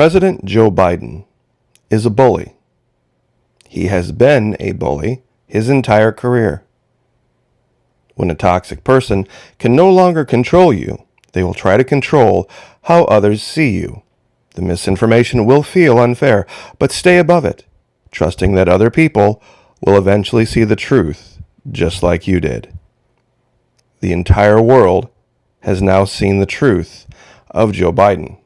President Joe Biden is a bully. He has been a bully his entire career. When a toxic person can no longer control you, they will try to control how others see you. The misinformation will feel unfair, but stay above it, trusting that other people will eventually see the truth, just like you did. The entire world has now seen the truth of Joe Biden.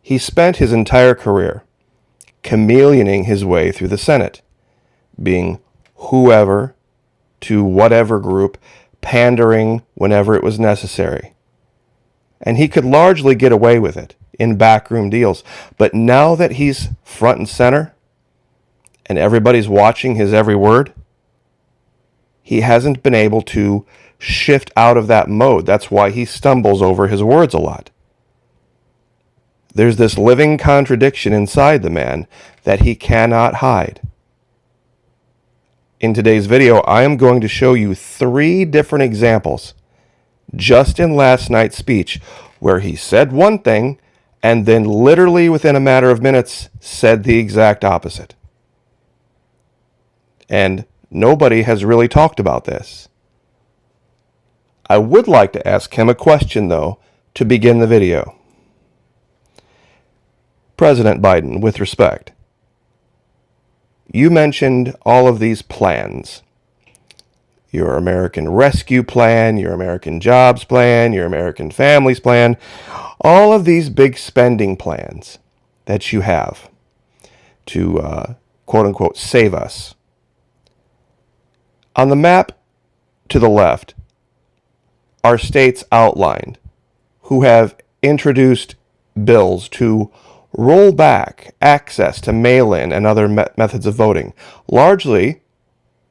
He spent his entire career chameleoning his way through the Senate, being whoever to whatever group, pandering whenever it was necessary. And he could largely get away with it in backroom deals. But now that he's front and center and everybody's watching his every word, he hasn't been able to shift out of that mode. That's why he stumbles over his words a lot. There's this living contradiction inside the man that he cannot hide. In today's video, I am going to show you 3 different examples just in last night's speech where he said one thing and then literally within a matter of minutes said the exact opposite. And nobody has really talked about this. I would like to ask him a question, though, to begin the video. President Biden, with respect, you mentioned all of these plans. Your American Rescue Plan, your American Jobs Plan, your American Families Plan, all of these big spending plans that you have to, quote-unquote, save us. On the map to the left are states outlined who have introduced bills to roll back access to mail-in and other methods of voting, largely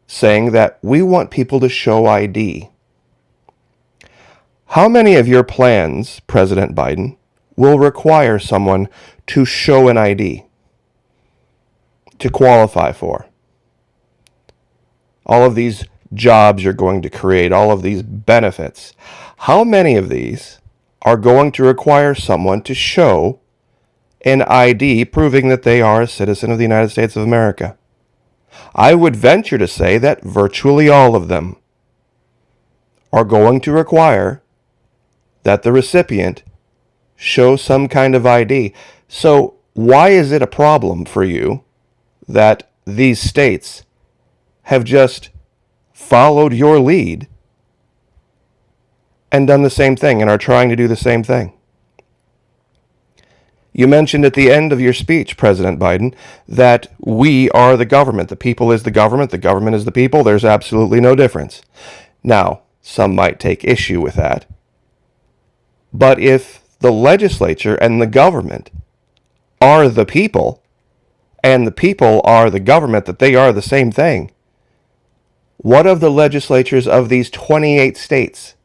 saying that we want people to show ID. How many of your plans, President Biden, will require someone to show an ID to qualify for? All of these jobs you're going to create, all of these benefits, how many of these are going to require someone to show an ID proving that they are a citizen of the United States of America? I would venture to say that virtually all of them are going to require that the recipient show some kind of ID. So why is it a problem for you that these states have just followed your lead and done the same thing and are trying to do the same thing? You mentioned at the end of your speech, President Biden, that we are the government. The people is the government is the people. There's absolutely no difference. Now, some might take issue with that. But if the legislature and the government are the people, and the people are the government, that they are the same thing, what of the legislatures of these 28 states?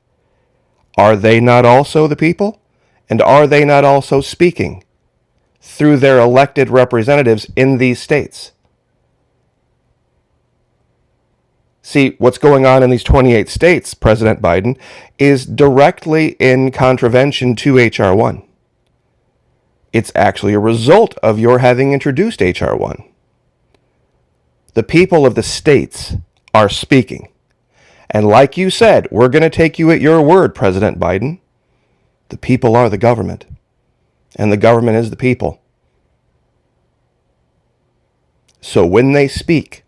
Are they not also the people? And are they not also speaking through their elected representatives in these states? See, what's going on in these 28 states, President Biden, is directly in contravention to H.R. 1. It's actually a result of your having introduced H.R. 1. The people of the states are speaking. And like you said, we're going to take you at your word, President Biden. The people are the government, and the government is the people. So when they speak,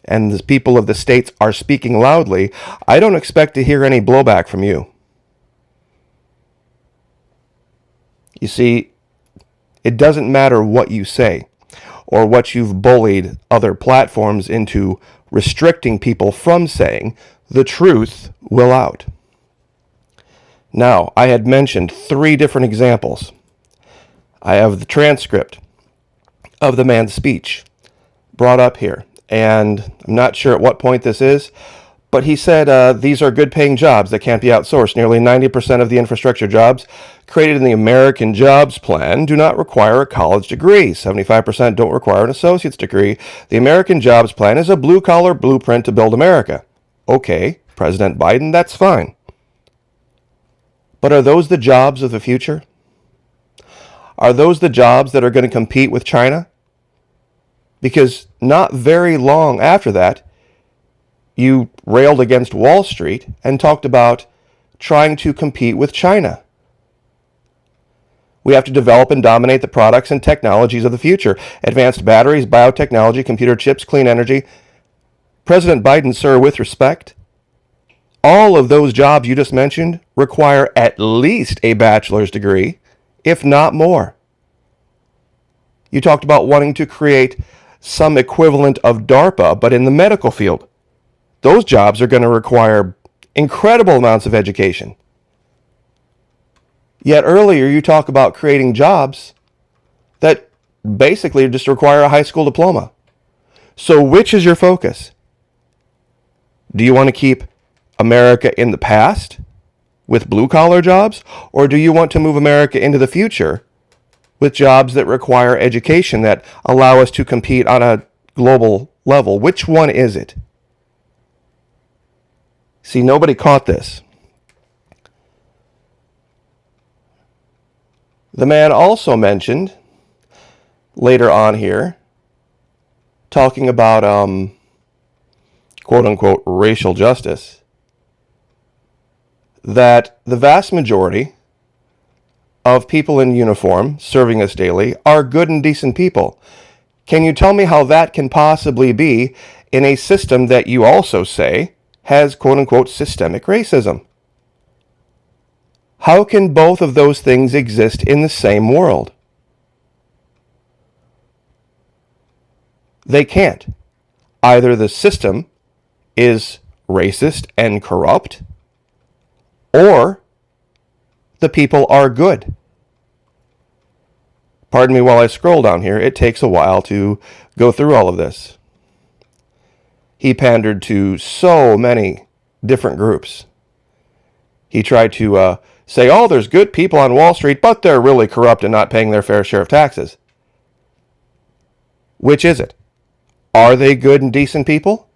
and the people of the states are speaking loudly, I don't expect to hear any blowback from you. You see, it doesn't matter what you say, or what you've bullied other platforms into restricting people from saying. The truth will out. Now, I had mentioned 3 different examples. I have the transcript of the man's speech brought up here, and I'm not sure at what point this is, but he said these are good-paying jobs that can't be outsourced. Nearly 90% of the infrastructure jobs created in the American Jobs Plan do not require a college degree. 75% don't require an associate's degree. The American Jobs Plan is a blue-collar blueprint to build America. Okay, President Biden, that's fine. But are those the jobs of the future? Are those the jobs that are going to compete with China? Because not very long after that, you railed against Wall Street and talked about trying to compete with China. We have to develop and dominate the products and technologies of the future. Advanced batteries, biotechnology, computer chips, clean energy. President Biden, sir, with respect, all of those jobs you just mentioned require at least a bachelor's degree, if not more. You talked about wanting to create some equivalent of DARPA, but in the medical field. Those jobs are going to require incredible amounts of education. Yet earlier you talk about creating jobs that basically just require a high school diploma. So which is your focus? Do you want to keep America in the past with blue-collar jobs? Or do you want to move America into the future with jobs that require education that allow us to compete on a global level? Which one is it? See, nobody caught this. The man also mentioned later on here, talking about quote-unquote racial justice, that the vast majority of people in uniform serving us daily are good and decent people. Can you tell me how that can possibly be in a system that you also say has quote-unquote systemic racism? How can both of those things exist in the same world? They can't. Either the system is racist and corrupt, or the people are good. Pardon me while I scroll down here. It takes a while to go through all of this. He pandered to so many different groups. He tried to say, oh, there's good people on Wall Street, but they're really corrupt and not paying their fair share of taxes. Which is it? Are they good and decent people?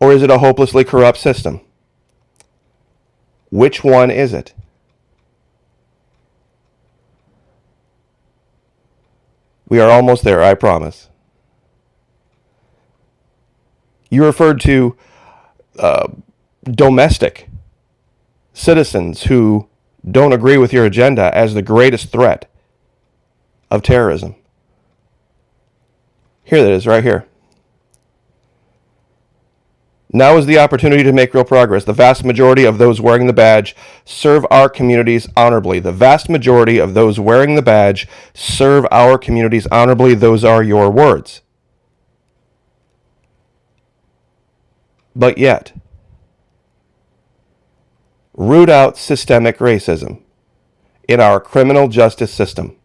Or is it a hopelessly corrupt system? Which one is it? We are almost there, I promise. You referred to domestic citizens who don't agree with your agenda as the greatest threat of terrorism. Here it is, right here. Now is the opportunity to make real progress. The vast majority of those wearing the badge serve our communities honorably. The vast majority of those wearing the badge serve our communities honorably. Those are your words. But yet, root out systemic racism in our criminal justice system.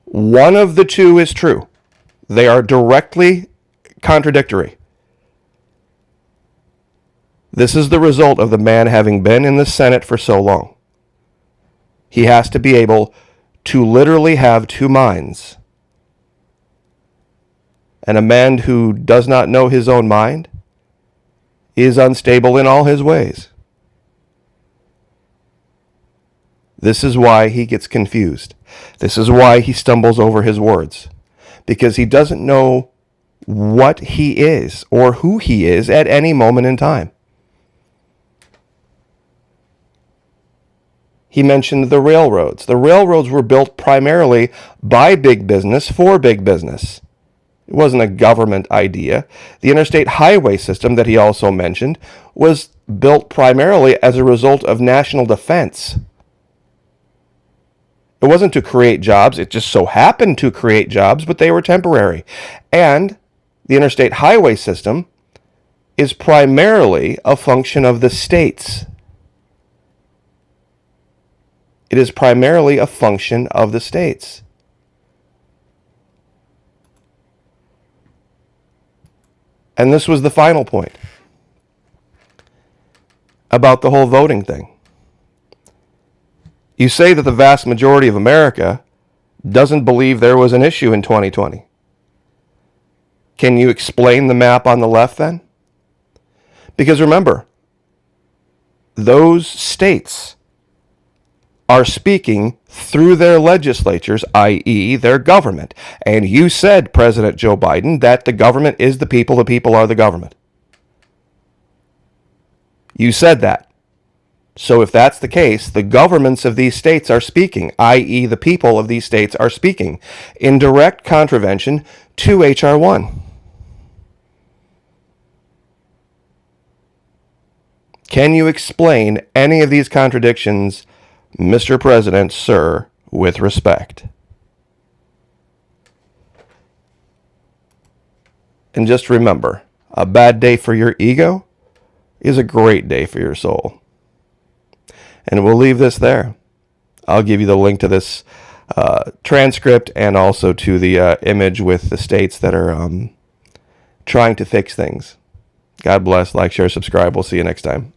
One of the two is true. They are directly contradictory. This is the result of the man having been in the Senate for so long. He has to be able to literally have two minds. And a man who does not know his own mind is unstable in all his ways. This is why he gets confused. This is why he stumbles over his words. Because he doesn't know what he is or who he is at any moment in time. He mentioned the railroads. The railroads were built primarily by big business for big business. It wasn't a government idea. The interstate highway system that he also mentioned was built primarily as a result of national defense. It wasn't to create jobs. It just so happened to create jobs, but they were temporary. And the interstate highway system is primarily a function of the states. It is primarily a function of the states. And this was the final point about the whole voting thing. You say that the vast majority of America doesn't believe there was an issue in 2020. Can you explain the map on the left then? Because remember, those states are speaking through their legislatures, i.e. their government. And you said, President Joe Biden, that the government is the people are the government. You said that. So if that's the case, the governments of these states are speaking, i.e. the people of these states are speaking, in direct contravention to H.R. 1. Can you explain any of these contradictions, Mr. President, sir, with respect? And just remember, a bad day for your ego is a great day for your soul. And we'll leave this there. I'll give you the link to this transcript and also to the image with the states that are trying to fix things. God bless, like, share, subscribe. We'll see you next time.